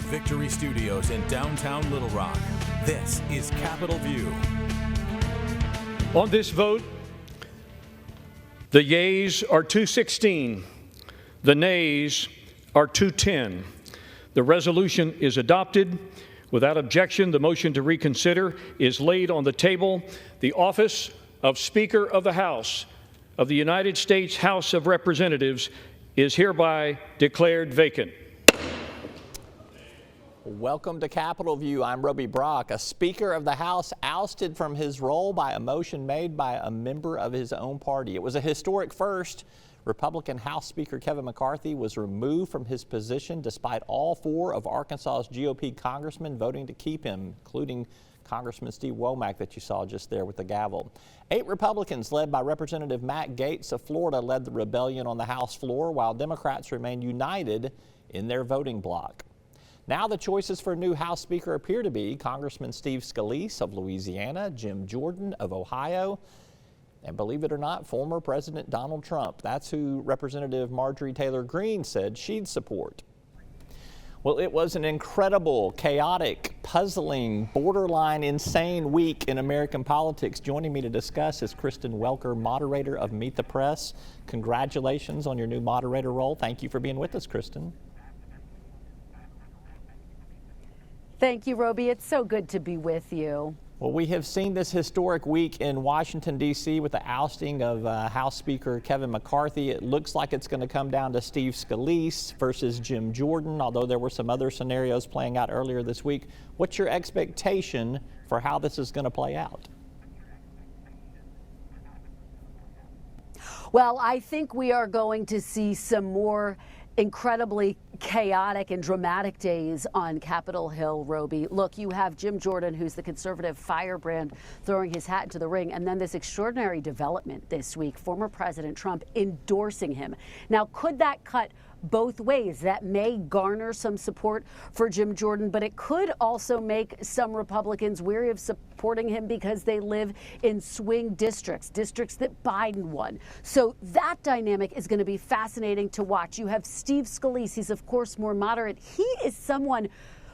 Victory Studios in downtown Little Rock, this is Capitol View. On this vote, the yeas are 216, the nays are 210. The resolution is adopted. Without objection, the motion to reconsider is laid on the table. The office of Speaker of the House of the United States House of Representatives is hereby declared vacant. Welcome to Capitol View. I'm Roby Brock. A Speaker of the House ousted from his role by a motion made by a member of his own party. It was a historic first. Republican House Speaker Kevin McCarthy was removed from his position despite all four of Arkansas's GOP congressmen voting to keep him, including Congressman Steve Womack that you saw just there with the gavel. 8 Republicans led by Representative Matt Gaetz of Florida led the rebellion on the House floor, while Democrats remain united in their voting bloc. Now the choices for a new House Speaker appear to be Congressman Steve Scalise of Louisiana, Jim Jordan of Ohio, and believe it or not, former President Donald Trump. That's who Representative Marjorie Taylor Greene said she'd support. Well, it was an incredible, chaotic, puzzling, borderline insane week in American politics. Joining me to discuss is Kristen Welker, moderator of Meet the Press. Congratulations on your new moderator role. Thank you for being with us, Kristen. Thank you, Roby. It's so good to be with you. Well, we have seen this historic week in Washington, D.C. with the ousting of House Speaker Kevin McCarthy. It looks like it's going to come down to Steve Scalise versus Jim Jordan, although there were some other scenarios playing out earlier this week. What's your expectation for how this is going to play out? Well, I think we are going to see some more incredibly chaotic and dramatic days on Capitol Hill, Roby. Look, you have Jim Jordan, who's the conservative firebrand, throwing his hat into the ring, and then this extraordinary development this week, former President Trump endorsing him. Now, could that cut both ways? That may garner some support for Jim Jordan, but it could also make some Republicans weary of supporting him because they live in swing districts that Biden won. So that dynamic is going to be fascinating to watch. You have Steve Scalise. He's, of course, more moderate. He is someone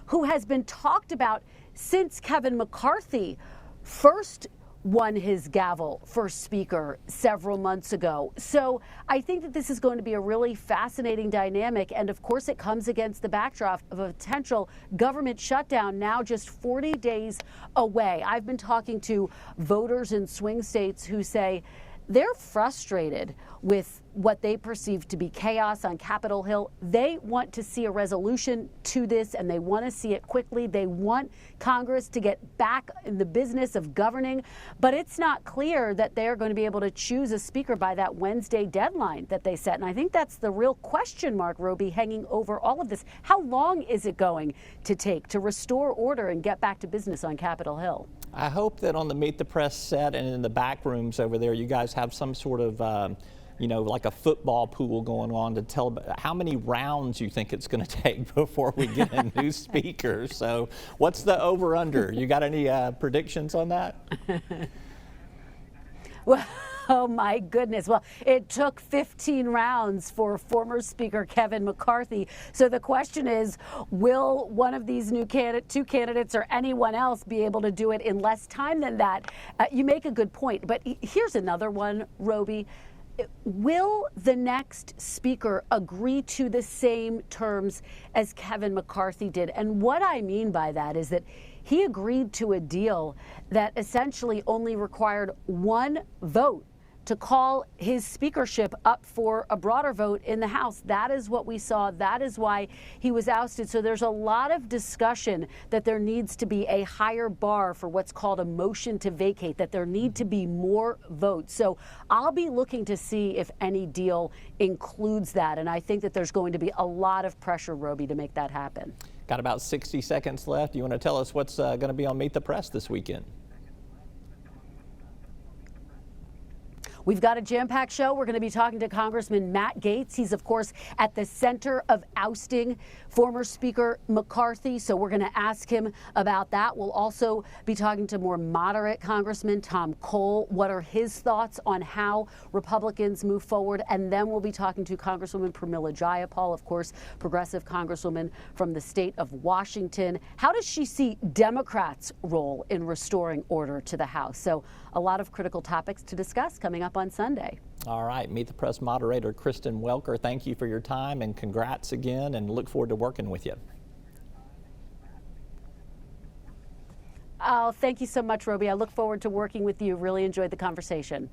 who has been talked about since Kevin McCarthy first won his gavel for Speaker several months ago. So I think that this is going to be a really fascinating dynamic. And of course, it comes against the backdrop of a potential government shutdown now just 40 days away. I've been talking to voters in swing states who say they're frustrated with what they perceive to be chaos on Capitol Hill. They want to see a resolution to this, and they want to see it quickly. They want Congress to get back in the business of governing, but it's not clear that they're going to be able to choose a speaker by that Wednesday deadline that they set. And I think that's the real question mark, Roby, hanging over all of this. How long is it going to take to restore order and get back to business on Capitol Hill? I hope that on the Meet the Press set and in the back rooms over there, you guys have some sort of like a football pool going on to tell how many rounds you think it's going to take before we get a new speaker. So what's the over-under? You got any predictions on that? Well, oh my goodness. Well, it took 15 rounds for former Speaker Kevin McCarthy. So the question is, will one of these two candidates or anyone else be able to do it in less time than that? You make a good point. But here's another one, Roby. Will the next speaker agree to the same terms as Kevin McCarthy did? And what I mean by that is that he agreed to a deal that essentially only required one vote to call his speakership up for a broader vote in the House. That is what we saw. That is why he was ousted. So there's a lot of discussion that there needs to be a higher bar for what's called a motion to vacate, that there need to be more votes. So I'll be looking to see if any deal includes that. And I think that there's going to be a lot of pressure, Roby, to make that happen. Got about 60 seconds left. You want to tell us what's going to be on Meet the Press this weekend? We've got a jam-packed show. We're going to be talking to Congressman Matt Gaetz. He's, of course, at the center of ousting former Speaker McCarthy, so we're going to ask him about that. We'll also be talking to more moderate Congressman Tom Cole. What are his thoughts on how Republicans move forward? And then we'll be talking to Congresswoman Pramila Jayapal, of course, progressive Congresswoman from the state of Washington. How does she see Democrats' role in restoring order to the House? So a lot of critical topics to discuss coming up on Sunday. All right, Meet the Press moderator Kristen Welker, thank you for your time and congrats again, and look forward to working with you. Oh, thank you so much, Roby. I look forward to working with you. Really enjoyed the conversation.